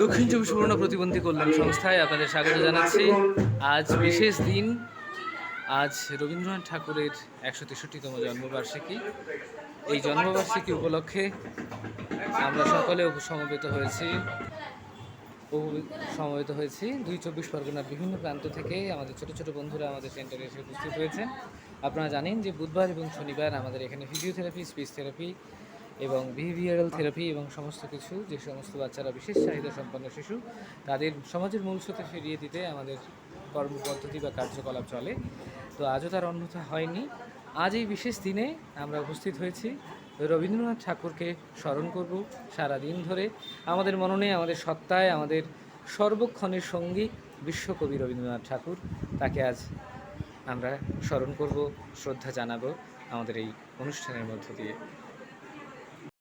দক্ষিণ চব্বিশ পরগনা প্রতিবন্ধী কল্যাণ সংস্থায় আপনাদের স্বাগত জানাচ্ছি। আজ বিশেষ দিন, আজ রবীন্দ্রনাথ ঠাকুরের 163তম জন্মবার্ষিকী। এই জন্মবার্ষিকী উপলক্ষে আমরা সকলে সমবেত হয়েছি 2 পরগনার বিভিন্ন প্রান্ত থেকে। আমাদের ছোট ছোট বন্ধুরা আমাদের সেন্টারে এসে উপস্থিত হয়েছেন। আপনারা জানেন যে বুধবার এবং শনিবার আমাদের এখানে ফিজিওথেরাপি, স্পিচ থেরাপি এবং বিহেভিয়ারাল থেরাপি এবং সমস্ত কিছু, যে সমস্ত বাচ্চারা বিশেষ চাহিদা সম্পন্ন শিশু, তাদের সমাজের মূল স্রোতে ফিরিয়ে দিতে আমাদের কর্মপদ্ধতি বা কার্যকলাপ চলে। তো আজও তার অন্যথা হয়নি। আজ এই বিশেষ দিনে আমরা উপস্থিত হয়েছি রবীন্দ্রনাথ ঠাকুরকে স্মরণ করব সারা দিন ধরে। আমাদের মননে, আমাদের সত্তায়, আমাদের সর্বক্ষণের সঙ্গী বিশ্বকবি রবীন্দ্রনাথ ঠাকুর। তাকে আজ আমরা স্মরণ করব, শ্রদ্ধা জানাবো আমাদের এই অনুষ্ঠানের মধ্য দিয়ে।